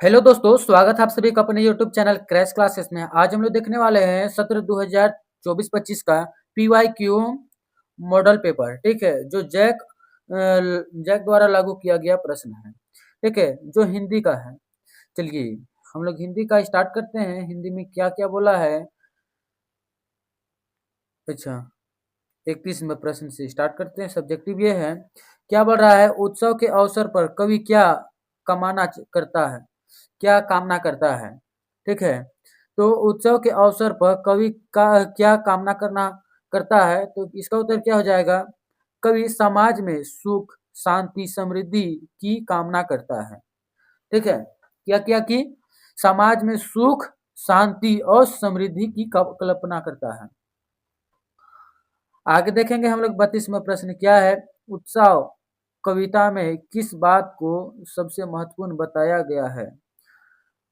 Hello दोस्तों, स्वागत है आप सभी का अपने यूट्यूब चैनल क्रैश क्लासेस में। आज हम लोग देखने वाले हैं सत्र 2024-25 का पीवाईक्यू मॉडल पेपर। ठीक है, जो जैक द्वारा लागू किया गया प्रश्न है। ठीक है, जो हिंदी का है। चलिए हम लोग हिंदी का स्टार्ट करते हैं। हिंदी में क्या क्या बोला है। अच्छा, 31वें प्रश्न से स्टार्ट करते हैं। सब्जेक्टिव ये है, क्या बोल रहा है, उत्सव के अवसर पर कवि क्या करता है, क्या कामना करता है। ठीक है, तो उत्सव के अवसर पर कवि का क्या कामना करता है, तो इसका उत्तर क्या हो जाएगा। कवि समाज में सुख, शांति, समृद्धि की कामना करता है। ठीक है, क्या क्या की समाज में सुख, शांति और समृद्धि की कल्पना करता है। आगे देखेंगे हम लोग 32वां प्रश्न क्या है, उत्सव कविता में किस बात को सबसे महत्वपूर्ण बताया गया है।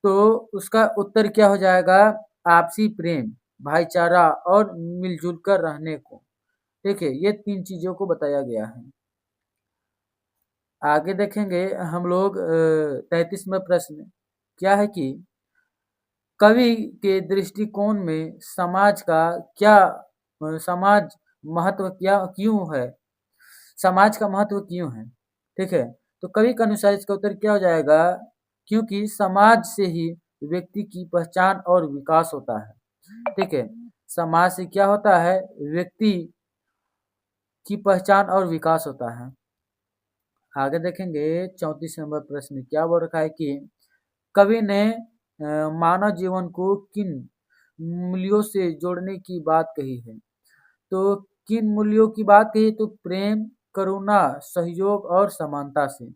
तो उसका उत्तर क्या हो जाएगा, आपसी प्रेम, भाईचारा और मिलजुल कर रहने को। ठीक है, ये तीन चीजों को बताया गया है। आगे देखेंगे हम लोग 33वां प्रश्न क्या है कि कवि के दृष्टिकोण में समाज महत्व क्या क्यों है, समाज का महत्व क्यों है। ठीक है, तो कवि के अनुसार इसका उत्तर क्या हो जाएगा, क्योंकि समाज से ही व्यक्ति की पहचान और विकास होता है। ठीक है, समाज से क्या होता है, व्यक्ति की पहचान और विकास होता है। आगे देखेंगे 34 नंबर प्रश्न क्या बोल रखा है कि कवि ने मानव जीवन को किन मूल्यों से जोड़ने की बात कही है। तो किन मूल्यों की बात कही, तो प्रेम, करुणा, सहयोग और समानता से।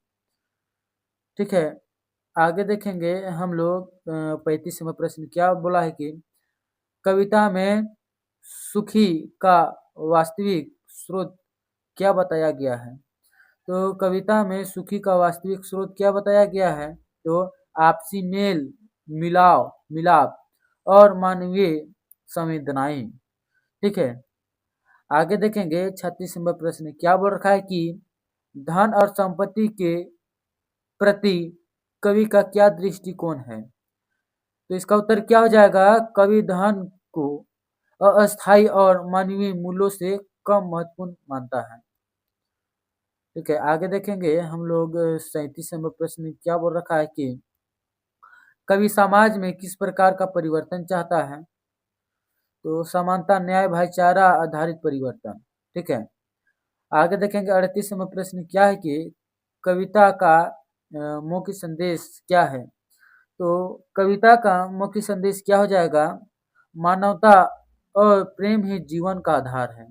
ठीक है, आगे देखेंगे हम लोग 35वां प्रश्न क्या बोला है कि कविता में सुखी का वास्तविक स्रोत क्या बताया गया है। तो कविता में सुखी का वास्तविक स्रोत क्या बताया गया है, तो आपसी मेल मिलाव मिलाप और मानवीय संवेदनाएं। ठीक है, आगे देखेंगे 36 नंबर प्रश्न क्या बोल रखा है कि धन और संपत्ति के प्रति कवि का क्या दृष्टिकोण है। तो इसका उत्तर क्या हो जाएगा, कवि धन को अस्थाई और मानवीय मूल्यों से कम महत्वपूर्ण मानता है। ठीक है, आगे देखेंगे हम लोग 37 नंबर प्रश्न क्या बोल रखा है कि कवि समाज में किस प्रकार का परिवर्तन चाहता है। तो समानता, न्याय, भाईचारा आधारित परिवर्तन। ठीक है, आगे देखेंगे 38 नंबर प्रश्न क्या है कि कविता का मुख्य संदेश क्या है। तो कविता का मुख्य संदेश क्या हो जाएगा, मानवता और प्रेम ही जीवन का आधार है।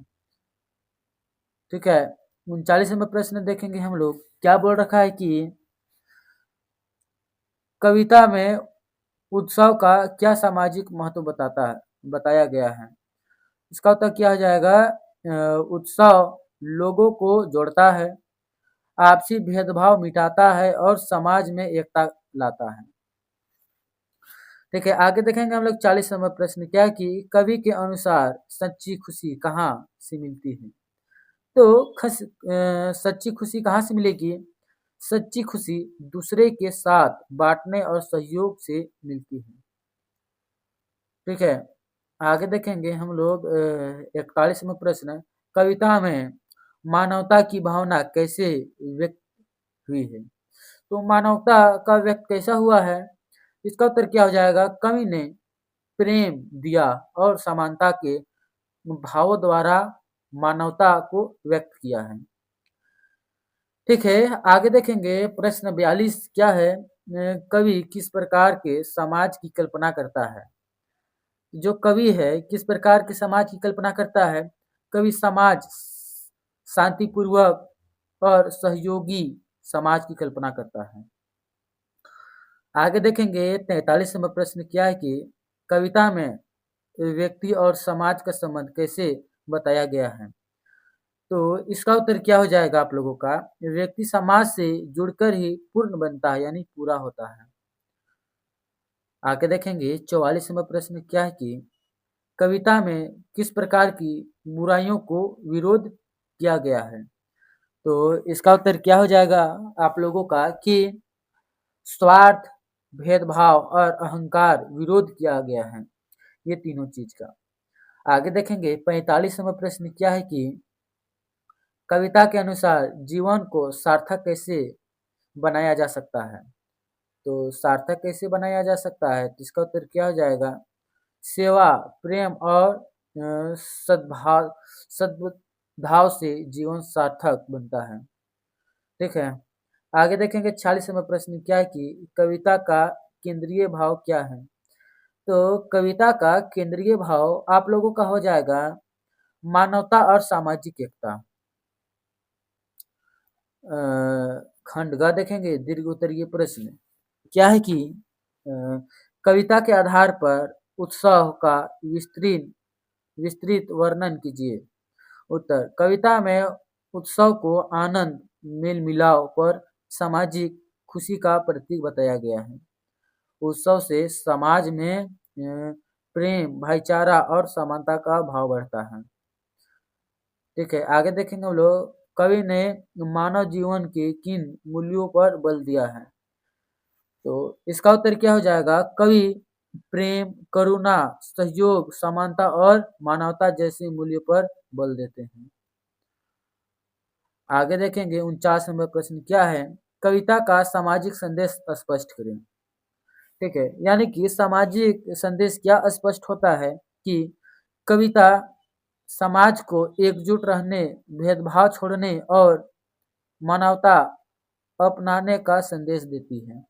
ठीक है, 39 नंबर प्रश्न देखेंगे हम लोग क्या बोल रखा है कि कविता में उत्सव का क्या सामाजिक महत्व बताया गया है। इसका उत्तर क्या हो जाएगा, उत्सव लोगों को जोड़ता है, आपसी भेदभाव मिटाता है और समाज में एकता लाता है। ठीक है, आगे देखेंगे हम लोग 40 नंबर प्रश्न क्या कि कवि के अनुसार सच्ची खुशी कहाँ से मिलती है। तो सच्ची खुशी कहाँ से मिलेगी, सच्ची खुशी दूसरे के साथ बांटने और सहयोग से मिलती है। ठीक है, आगे देखेंगे हम लोग 41वां प्रश्न, कविता में मानवता की भावना कैसे व्यक्त हुई है। तो मानवता का व्यक्त कैसा हुआ है, इसका उत्तर क्या हो जाएगा, कवि ने प्रेम, दिया और समानता के भावों द्वारा मानवता को व्यक्त किया है। ठीक है, आगे देखेंगे प्रश्न 42 क्या है, कवि किस प्रकार के समाज की कल्पना करता है। जो कवि है किस प्रकार के समाज की कल्पना करता है, कवि समाज शांतिपूर्वक और सहयोगी समाज की कल्पना करता है। आगे देखेंगे 43 नंबर प्रश्न क्या है कि कविता में व्यक्ति और समाज का संबंध कैसे बताया गया है। तो इसका उत्तर क्या हो जाएगा आप लोगों का, व्यक्ति समाज से जुड़कर ही पूर्ण बनता है, यानी पूरा होता है। आगे देखेंगे 44 नंबर प्रश्न क्या है कि कविता में किस प्रकार की बुराइयों को विरोध किया गया है। तो इसका उत्तर क्या हो जाएगा आप लोगों का कि स्वार्थ, भेदभाव और अहंकार विरोध किया गया है, ये तीनों चीज का। आगे देखेंगे 45वां प्रश्न क्या है कि कविता के अनुसार जीवन को सार्थक कैसे बनाया जा सकता है। तो सार्थक कैसे बनाया जा सकता है, तो इसका उत्तर क्या हो जाएगा, सेवा, प्रेम और सद्भाव से जीवन सार्थक बनता है। ठीक है, आगे देखेंगे 46वां प्रश्न क्या है कि कविता का केंद्रीय भाव क्या है। तो कविता का केंद्रीय भाव आप लोगों का हो जाएगा मानवता और सामाजिक एकता। खंड ग देखेंगे दीर्घ उत्तरीय प्रश्न क्या है कि कविता के आधार पर उत्सव का विस्तृत वर्णन कीजिए। उत्तर, कविता में उत्सव को आनंद, मेल मिलाप पर सामाजिक खुशी का प्रतीक बताया गया है। उत्सव से समाज में प्रेम, भाईचारा और समानता का भाव बढ़ता है। ठीक है, आगे देखेंगे हम लोग कवि ने मानव जीवन के किन मूल्यों पर बल दिया है। तो इसका उत्तर क्या हो जाएगा, कवि प्रेम, करुणा, सहयोग, समानता और मानवता जैसे मूल्यों पर बल देते हैं। आगे देखेंगे 49वां प्रश्न क्या है, कविता का सामाजिक संदेश स्पष्ट करें। ठीक है, यानी कि सामाजिक संदेश क्या स्पष्ट होता है कि कविता समाज को एकजुट रहने, भेदभाव छोड़ने और मानवता अपनाने का संदेश देती है।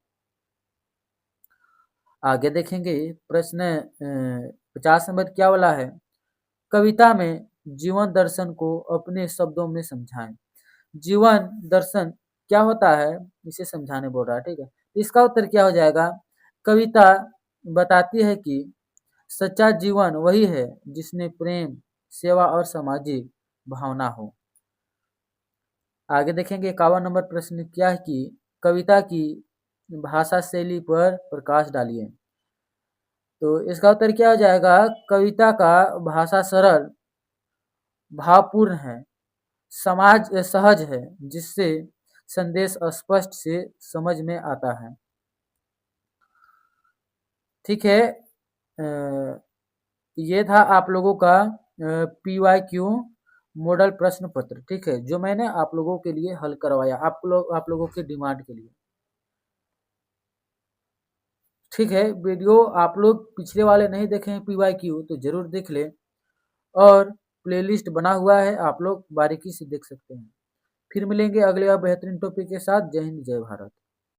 आगे देखेंगे प्रश्न 50 नंबर क्या वाला है, कविता में जीवन दर्शन को अपने शब्दों में समझाएं। जीवन दर्शन क्या होता है इसे समझाने बोल रहा है। ठीक है, इसका उत्तर क्या हो जाएगा, कविता बताती है कि सच्चा जीवन वही है जिसमें प्रेम, सेवा और सामाजिक भावना हो। आगे देखेंगे 51 नंबर प्रश्न क्या है कि कविता की भाषा शैली पर प्रकाश डालिए। तो इसका उत्तर क्या हो जाएगा, कविता का भाषा सरल, भावपूर्ण है, समाज सहज है, जिससे संदेश स्पष्ट से समझ में आता है। ठीक है, ये था आप लोगों का PYQ मॉडल प्रश्न पत्र। ठीक है, जो मैंने आप लोगों के लिए हल करवाया, आप लोगों की डिमांड के लिए। ठीक है, वीडियो आप लोग पिछले वाले नहीं देखे हैं PYQ तो जरूर देख लें, और प्लेलिस्ट बना हुआ है, आप लोग बारीकी से देख सकते हैं। फिर मिलेंगे अगले और बेहतरीन टॉपिक के साथ। जय हिंद, जय भारत।